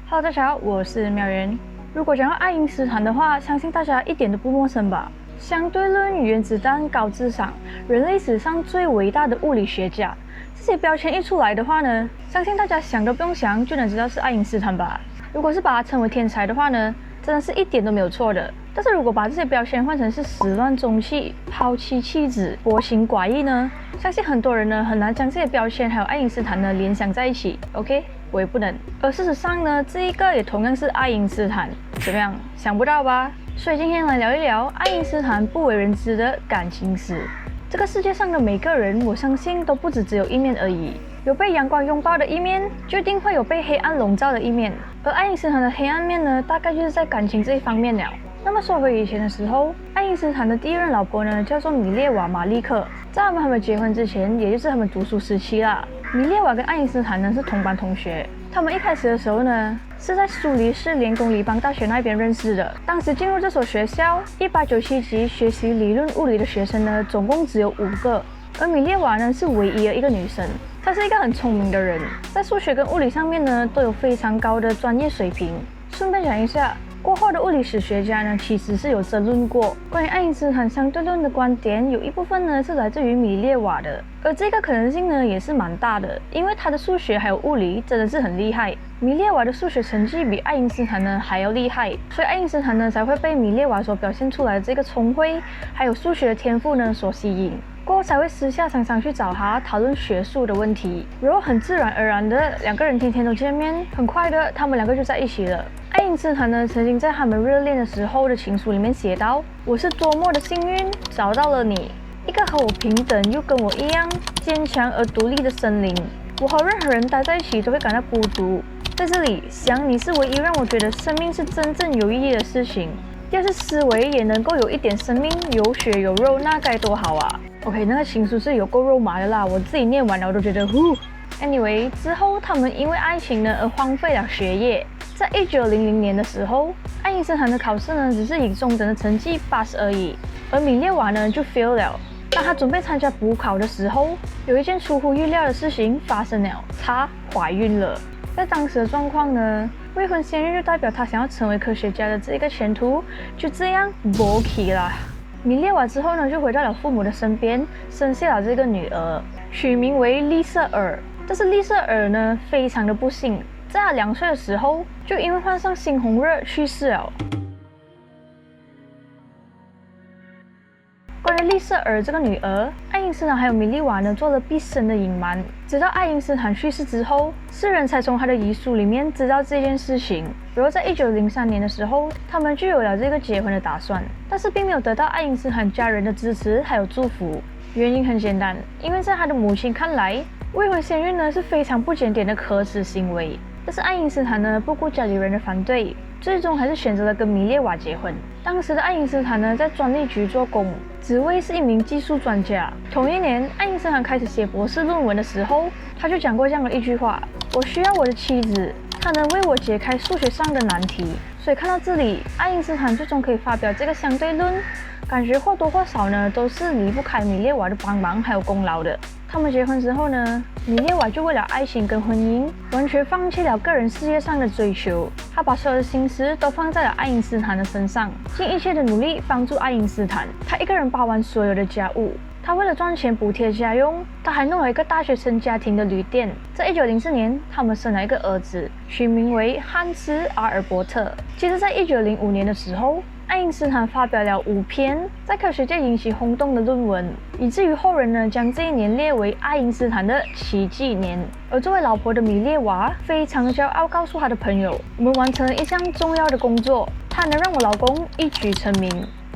Hello，大家好，我是妙媛。如果讲到爱因斯坦的话，相信大家一点都不陌生吧？相对论、原子弹、高智商，人类史上最伟大的物理学家，这些标签一出来的话呢，相信大家想都不用想就能知道是爱因斯坦吧？如果是把他称为天才的话呢，真的是一点都没有错的。但是如果把这些标签换成是始乱终弃、抛妻弃子、薄情寡义呢，相信很多人呢很难将这些标签还有爱因斯坦呢联想在一起。OK， 我也不能。而事实上呢，这一个也同样是爱因斯坦，怎么样？想不到吧？所以今天来聊一聊爱因斯坦不为人知的感情史。这个世界上的每个人，我相信都不只有一面而已。有被阳光拥抱的一面，就一定会有被黑暗笼罩的一面。而爱因斯坦的黑暗面呢，大概就是在感情这一方面了。那么说回以前的时候，爱因斯坦的第一任老婆呢，叫做米列瓦·马利克。在他们还没结婚之前，也就是他们读书时期啦，米列瓦跟爱因斯坦呢是同班同学。他们一开始的时候呢，是在苏黎世联工理邦大学那边认识的。当时进入这所学校，1897级学习理论物理的学生呢，总共只有5个。而米列瓦呢是唯一的一个女生，她是一个很聪明的人，在数学跟物理上面呢都有非常高的专业水平。顺便讲一下，过后的物理史学家呢其实是有争论过关于爱因斯坦相对论的观点，有一部分呢是来自于米列瓦的，而这个可能性呢也是蛮大的，因为他的数学还有物理真的是很厉害。米列瓦的数学成绩比爱因斯坦呢还要厉害，所以爱因斯坦呢才会被米列瓦所表现出来的这个聪慧还有数学的天赋呢所吸引。过后才会私下常常去找他讨论学术的问题，然后很自然而然的两个人天天都见面，很快的他们两个就在一起了。爱因斯坦呢曾经在他们热恋的时候的情书里面写道：我是多么的幸运找到了你，一个和我平等又跟我一样坚强而独立的森林，我和任何人待在一起都会感到孤独，在这里想你是唯一让我觉得生命是真正有意义的事情，要是思维也能够有一点生命，有血有肉，那该多好啊。OK， 那个情书是有够肉麻的啦，我自己念完了我都觉得呼。Anyway， 之后他们因为爱情呢而荒废了学业。在1900年的时候，爱因斯坦的考试呢只是以中等的成绩80而已，而米列瓦呢就 fail 了。当他准备参加补考的时候，有一件出乎意料的事情发生了，她怀孕了。在当时的状况呢，未婚先孕就代表他想要成为科学家的这个前途就这样没去了。米列瓦之后呢，就回到了父母的身边，生下了这个女儿，取名为丽瑟尔。但是丽瑟尔呢，非常的不幸，在她2岁的时候，就因为患上猩红热去世了。关于丽瑟尔这个女儿，爱因斯坦还有米列瓦呢做了毕生的隐瞒，直到爱因斯坦去世之后，世人才从他的遗书里面知道这件事情。然后在1903年的时候，他们就有了这个结婚的打算，但是并没有得到爱因斯坦家人的支持还有祝福。原因很简单，因为在他的母亲看来，未婚先孕呢是非常不检点的可耻行为。但是爱因斯坦呢不顾家里人的反对，最终还是选择了跟米列瓦结婚。当时的爱因斯坦呢在专利局做工，职位是一名技术专家。同一年，爱因斯坦开始写博士论文的时候，他就讲过这样的一句话：我需要我的妻子，她能为我解开数学上的难题。所以看到这里，爱因斯坦最终可以发表这个相对论，感觉或多或少呢都是离不开米列瓦的帮忙还有功劳的。他们结婚之后呢，米列瓦就为了爱情跟婚姻，完全放弃了个人事业上的追求，他把所有的心思都放在了爱因斯坦的身上，尽一切的努力帮助爱因斯坦。他一个人把完所有的家务，他为了赚钱补贴家用，他还弄了一个大学生家庭的旅店。在1904年，他们生了一个儿子，取名为汉斯·阿尔伯特。其实在1905年的时候，爱因斯坦发表了5篇在科学界引起轰动的论文，以至于后人呢将这一年列为爱因斯坦的奇迹年。而作为老婆的米列瓦非常骄傲，告诉她的朋友：我们完成了一项重要的工作，它能让我老公一举成名。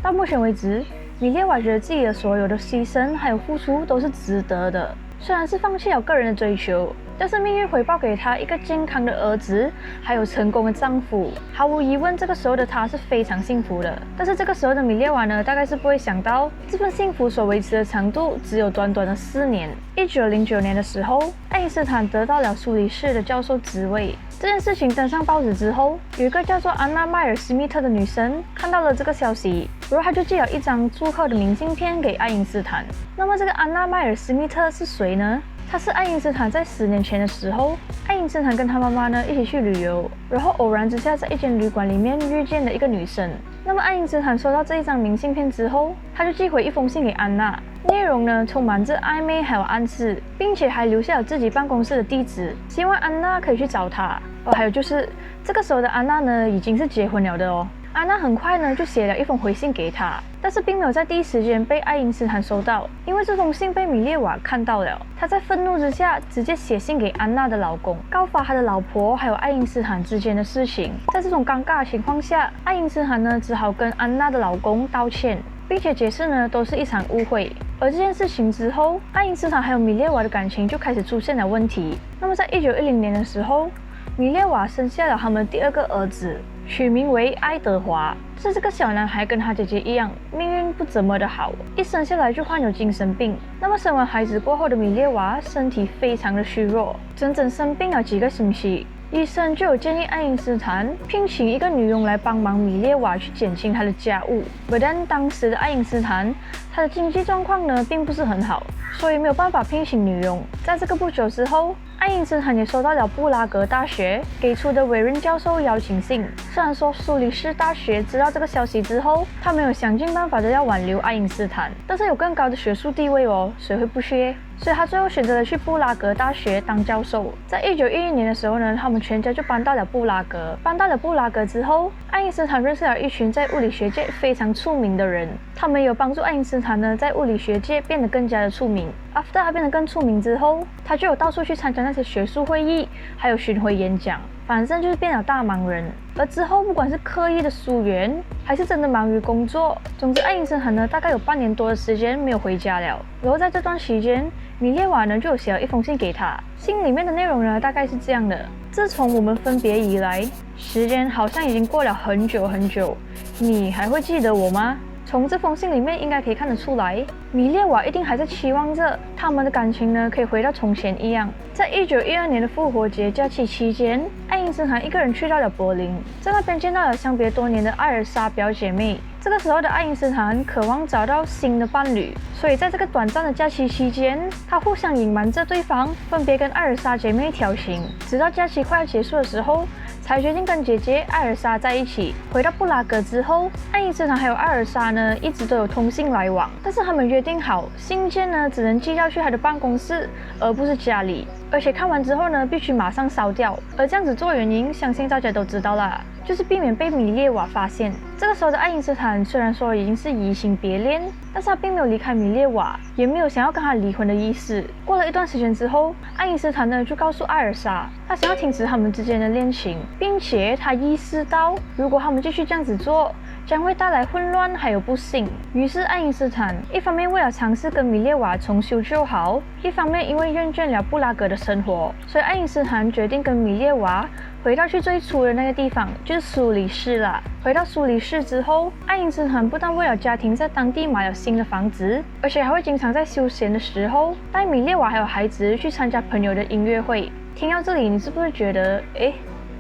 到目前为止，米列瓦觉得自己的所有的牺牲还有付出都是值得的，虽然是放弃了个人的追求，但是命运回报给她一个健康的儿子，还有成功的丈夫。毫无疑问，这个时候的她是非常幸福的。但是这个时候的米列瓦呢，大概是不会想到，这份幸福所维持的长度只有短短的4年。1909年的时候，爱因斯坦得到了苏黎世的教授职位。这件事情登上报纸之后，有一个叫做安娜·迈尔斯密特的女生看到了这个消息，然后她就寄了一张祝贺的明信片给爱因斯坦。那么这个安娜·迈尔斯密特是谁呢？他是爱因斯坦在10年前的时候，爱因斯坦跟他妈妈呢一起去旅游，然后偶然之下在一间旅馆里面遇见了一个女生。那么爱因斯坦收到这一张明信片之后，他就寄回一封信给安娜，内容呢充满着暧昧还有暗示，并且还留下了自己办公室的地址，希望安娜可以去找他。还有就是这个时候的安娜呢已经是结婚了的哦。安娜很快呢就写了一封回信给他，但是并没有在第一时间被爱因斯坦收到，因为这封信被米列瓦看到了。他在愤怒之下直接写信给安娜的老公，告发他的老婆还有爱因斯坦之间的事情。在这种尴尬的情况下，爱因斯坦呢只好跟安娜的老公道歉，并且解释呢都是一场误会。而这件事情之后，爱因斯坦还有米列瓦的感情就开始出现了问题。那么在1910年的时候，米列瓦生下了他们第2个儿子，取名为爱德华。但是这个小男孩跟他姐姐一样，命运不怎么的好，一生下来就患有精神病。那么生完孩子过后的米列瓦身体非常的虚弱，整整生病了几个星期。医生就有建议爱因斯坦聘请一个女佣来帮忙米列瓦去减轻他的家务。但当时的爱因斯坦，他的经济状况呢并不是很好，所以没有办法聘请女佣。在这个不久之后，爱因斯坦也收到了布拉格大学给出的委任教授邀请信。虽然说苏黎世大学知道这个消息之后，他们有想尽办法的要挽留爱因斯坦，但是有更高的学术地位哦，谁会不去？所以他最后选择了去布拉格大学当教授。在1911年的时候呢，他们全家就搬到了布拉格。搬到了布拉格之后，爱因斯坦认识了一群在物理学界非常出名的人，他们有帮助爱因斯坦呢在物理学界变得更加的出名。After 他变得更出名之后，他就有到处去参加那些学术会议，还有巡回演讲，反正就是变了大忙人。而之后不管是刻意的疏远，还是真的忙于工作，总之爱因斯坦呢大概有半年多的时间没有回家了。然后在这段期间，米列瓦呢就有写了一封信给他，信里面的内容呢大概是这样的：自从我们分别以来，时间好像已经过了很久很久，你还会记得我吗？从这封信里面应该可以看得出来，米列瓦一定还在期望着他们的感情呢可以回到从前一样。在1912年的复活节假期期间，爱因斯坦一个人去到了柏林，在那边见到了相别多年的艾尔莎表姐妹。这个时候的爱因斯坦渴望找到新的伴侣，所以在这个短暂的假期期间，他互相隐瞒着对方，分别跟艾尔莎姐妹调情，直到假期快要结束的时候，才决定跟姐姐艾尔莎在一起。回到布拉格之后，爱因斯坦还有艾尔莎呢一直都有通信来往，但是他们约定好，信件呢只能寄到去他的办公室，而不是家里。而且看完之后呢，必须马上烧掉。而这样子做原因，相信大家都知道啦，就是避免被米列瓦发现。这个时候的爱因斯坦虽然说已经是移情别恋，但是他并没有离开米列瓦，也没有想要跟他离婚的意思。过了一段时间之后，爱因斯坦呢就告诉艾尔莎，他想要停止他们之间的恋情，并且他意识到，如果他们继续这样子做，将会带来混乱还有不幸。于是爱因斯坦一方面为了尝试跟米列瓦重修旧好，一方面因为厌倦了布拉格的生活，所以爱因斯坦决定跟米列瓦回到去最初的那个地方，就是苏黎世啦。回到苏黎世之后，爱因斯坦不但为了家庭在当地买了新的房子，而且还会经常在休闲的时候带米列瓦还有孩子去参加朋友的音乐会。听到这里，你是不是觉得，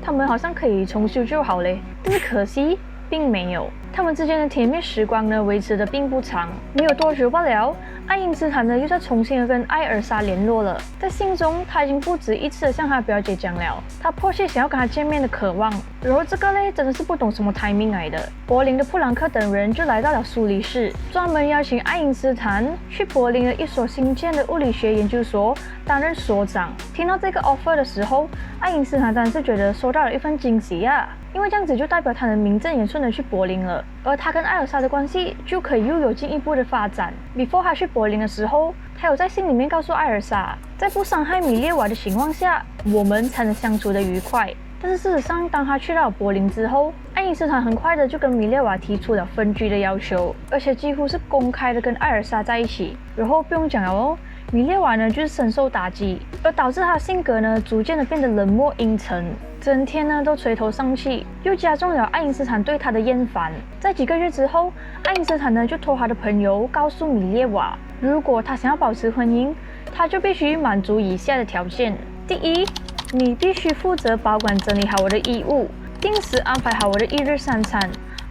他们好像可以重修旧好嘞？但是可惜并没有。他们之间的甜蜜时光呢，维持的并不长。没有多久罢了，爱因斯坦呢又在重新跟艾尔莎联络了。在信中，他已经不止一次的向他表姐讲了他迫切想要跟他见面的渴望。然后这个嘞，真的是不懂什么 timing 来的。柏林的普朗克等人就来到了苏黎世，专门邀请爱因斯坦去柏林的一所新建的物理学研究所担任所长。听到这个 offer 的时候，爱因斯坦当然是觉得收到了一份惊喜啊。因为这样子就代表他的名正言顺的去柏林了，而他跟艾尔莎的关系就可以又有进一步的发展。Before 他去柏林的时候，他有在信里面告诉艾尔莎，在不伤害米列瓦的情况下，我们才能相处得愉快。但是事实上，当他去到柏林之后，爱因斯坦很快的就跟米列瓦提出了分居的要求，而且几乎是公开的跟艾尔莎在一起。然后不用讲了哦，米列瓦呢就是深受打击，而导致他的性格呢逐渐的变得冷漠阴沉，整天呢都垂头丧气，又加重了爱因斯坦对他的厌烦。在几个月之后，爱因斯坦呢就托他的朋友告诉米列瓦，如果他想要保持婚姻，他就必须满足以下的条件：第一，你必须负责保管整理好我的衣物，定时安排好我的一日三餐，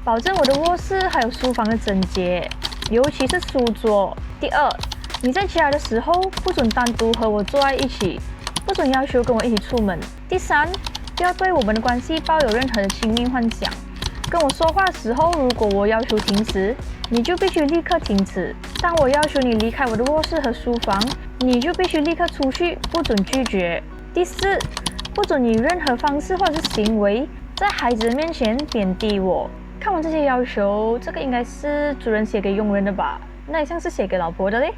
保证我的卧室还有书房的整洁，尤其是书桌。第二，你在家的时候不准单独和我坐在一起，不准要求跟我一起出门。第3，不要对我们的关系抱有任何的亲密幻想。跟我说话的时候，如果我要求停止，你就必须立刻停止；当我要求你离开我的卧室和书房，你就必须立刻出去，不准拒绝。第4，不准以任何方式或者是行为在孩子面前贬低我。看完这些要求，这个应该是主人写给佣人的吧？那也像是写给老婆的嘞。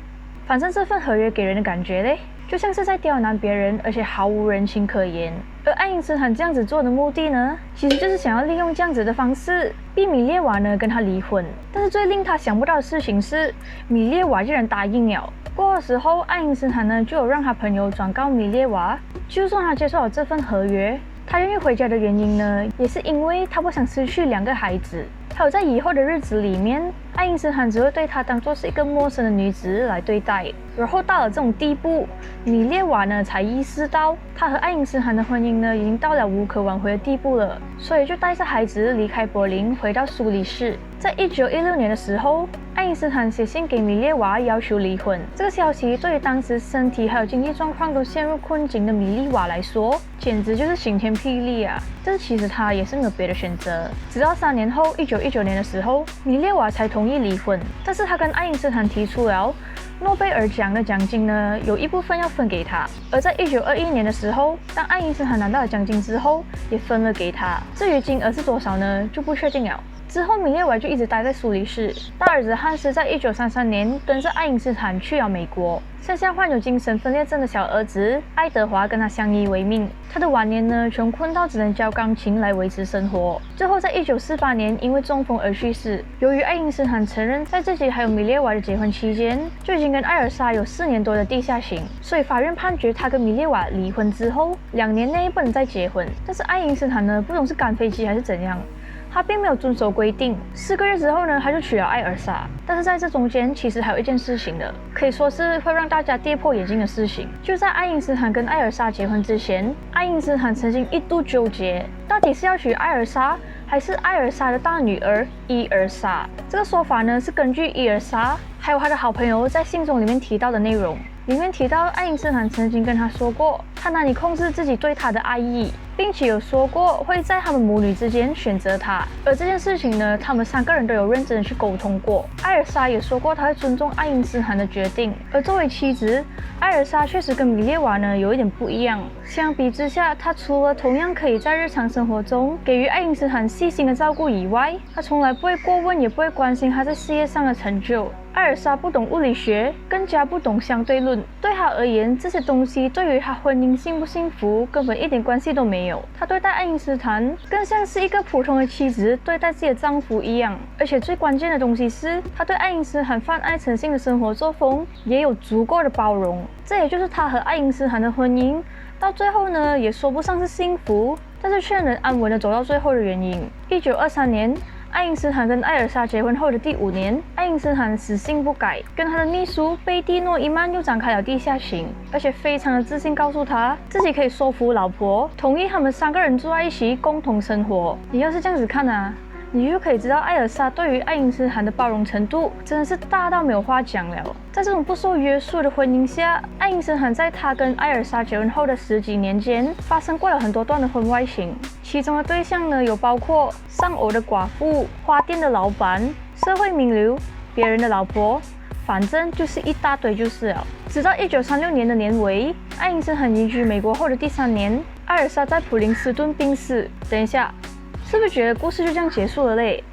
反正这份合约给人的感觉嘞，就像是在刁难别人，而且毫无人情可言。而爱因斯坦这样子做的目的呢，其实就是想要利用这样子的方式逼米列娃呢跟他离婚。但是最令他想不到的事情是，米列娃竟然答应了。过后的时候，爱因斯坦呢就有让他朋友转告米列娃，就算他接受了这份合约，他愿意回家的原因呢，也是因为他不想失去2个孩子。还有在以后的日子里面，爱因斯坦只会对她当作是一个陌生的女子来对待。然后到了这种地步，米列娃呢才意识到，她和爱因斯坦的婚姻呢已经到了无可挽回的地步了，所以就带着孩子离开柏林，回到苏黎世。在1916年的时候，爱因斯坦写信给米列娃要求离婚。这个消息对于当时身体还有经济状况都陷入困境的米列娃来说，简直就是晴天霹雳啊！但是其实她也是没有别的选择。直到3年后，1919年的时候，米列娃才同意离婚。但是她跟爱因斯坦提出了诺贝尔奖的奖金呢，有一部分要分给他。而在1921年的时候，当爱因斯坦拿到了奖金之后，也分了给他。至于金额是多少呢，就不确定了。之后，米列娃就一直待在苏黎世。大儿子汉斯在1933年跟着爱因斯坦去了美国，剩下患有精神分裂症的小儿子爱德华跟他相依为命。他的晚年呢，穷困到只能教钢琴来维持生活。最后在1948年因为中风而去世。由于爱因斯坦承认在自己还有米列娃的结婚期间，就已经跟艾尔莎有4年多的地下情，所以法院判决他跟米列娃离婚之后2年内不能再结婚。但是爱因斯坦呢，不懂是赶飞机还是怎样，他并没有遵守规定，4个月之后呢，他就娶了艾尔莎。但是在这中间，其实还有一件事情的，可以说是会让大家跌破眼镜的事情。就在爱因斯坦跟艾尔莎结婚之前，爱因斯坦曾经一度纠结，到底是要娶艾尔莎，还是艾尔莎的大女儿伊尔莎。这个说法呢，是根据伊尔莎还有他的好朋友在信中里面提到的内容。里面提到爱因斯坦曾经跟他说过，他难以控制自己对他的爱意，并且有说过会在他们母女之间选择他。而这件事情呢，他们3个人都有认真的去沟通过。艾尔莎也说过他会尊重爱因斯坦的决定。而作为妻子，艾尔莎确实跟米列娃呢有一点不一样。相比之下，她除了同样可以在日常生活中给予爱因斯坦细心的照顾以外，她从来不会过问，也不会关心他在事业上的成就。艾尔莎不懂物理学，更加不懂相对论。对她而言，这些东西对于她婚姻幸不幸福根本一点关系都没有。她对待爱因斯坦更像是一个普通的妻子对待自己的丈夫一样。而且最关键的东西是，她对爱因斯坦泛爱成性的生活作风也有足够的包容。这也就是她和爱因斯坦的婚姻到最后呢，也说不上是幸福，但是却能安稳的走到最后的原因。1923年。爱因斯坦跟艾尔莎结婚后的第5年，爱因斯坦死性不改，跟他的秘书贝蒂诺伊曼又展开了地下情，而且非常的自信，告诉他自己可以说服老婆，同意他们3个人住在一起，共同生活。你要是这样子看啊，你就可以知道艾尔莎对于爱因斯坦的包容程度真的是大到没有话讲了。在这种不受约束的婚姻下，爱因斯坦在他跟艾尔莎结婚后的10几年间，发生过了很多段的婚外情，其中的对象呢有包括丧偶的寡妇、花店的老板、社会名流、别人的老婆，反正就是一大堆就是了。直到1936年的年尾，爱因斯坦移居美国后的第3年，艾尔莎在普林斯顿病逝。等一下，是不是觉得故事就这样结束了嘞？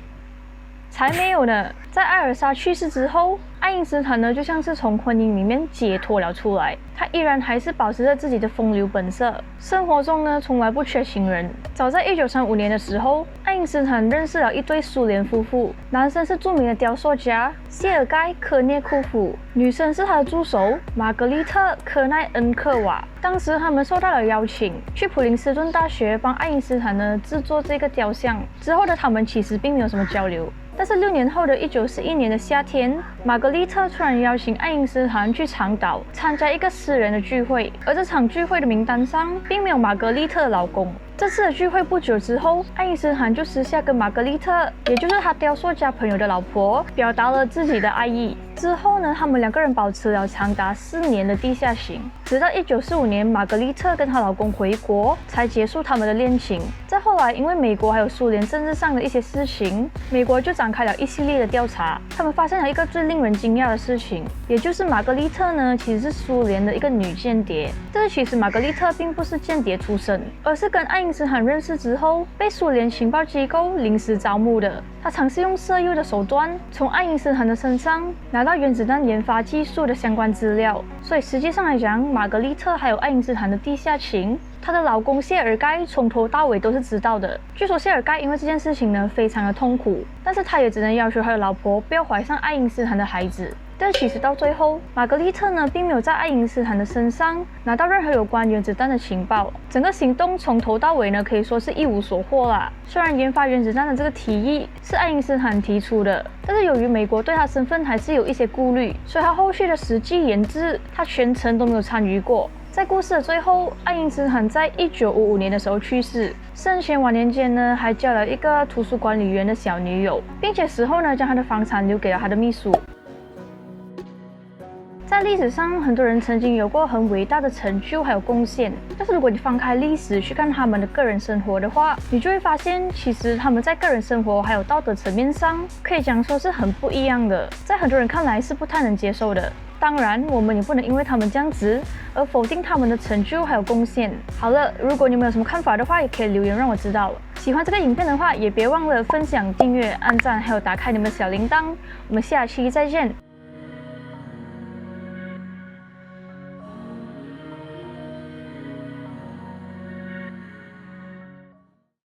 才没有呢！在艾尔莎去世之后，爱因斯坦呢就像是从婚姻里面解脱了出来，他依然还是保持着自己的风流本色，生活中呢从来不缺情人。早在1935年的时候，爱因斯坦认识了一对苏联夫妇，男生是著名的雕塑家谢尔盖·科涅库夫，女生是他的助手玛格丽特·科奈恩科娃。当时他们受到了邀请，去普林斯顿大学帮爱因斯坦呢制作这个雕像。之后的他们其实并没有什么交流。但是6年后的1941年的夏天，玛格丽特突然邀请爱因斯坦去长岛参加一个私人的聚会，而这场聚会的名单上并没有玛格丽特的老公。这次的聚会不久之后，爱因斯坦就私下跟玛格丽特，也就是他雕塑家朋友的老婆，表达了自己的爱意。之后呢，他们2个人保持了长达4年的地下情，直到1945年，玛格丽特跟她老公回国，才结束他们的恋情。再后来，因为美国还有苏联政治上的一些事情，美国就展开了一系列的调查。他们发现了一个最令人惊讶的事情，也就是玛格丽特呢，其实是苏联的一个女间谍。但是其实玛格丽特并不是间谍出身，而是跟爱因斯坦认识之后，被苏联情报机构临时招募的。她尝试用色诱的手段，从爱因斯坦的身上拿到原子弹研发技术的相关资料。所以实际上来讲，玛格丽特还有爱因斯坦的地下情，她的老公谢尔盖从头到尾都是知道的。据说谢尔盖因为这件事情呢，非常的痛苦，但是他也只能要求他的老婆不要怀上爱因斯坦的孩子。但其实到最后，玛格丽特呢，并没有在爱因斯坦的身上拿到任何有关原子弹的情报。整个行动从头到尾呢，可以说是一无所获啦。虽然研发原子弹的这个提议是爱因斯坦提出的，但是由于美国对他身份还是有一些顾虑，所以他后续的实际研制，他全程都没有参与过。在故事的最后，爱因斯坦在1955年的时候去世，生前晚年间呢，还交了一个图书管理员的小女友，并且死后呢，将他的房产留给了他的秘书。在历史上，很多人曾经有过很伟大的成就还有贡献，但是如果你翻开历史去看他们的个人生活的话，你就会发现，其实他们在个人生活还有道德层面上，可以讲说是很不一样的，在很多人看来是不太能接受的。当然，我们也不能因为他们这样子而否定他们的成就还有贡献。好了，如果你们有什么看法的话，也可以留言让我知道。喜欢这个影片的话，也别忘了分享、订阅、按赞，还有打开你们的小铃铛。我们下期再见。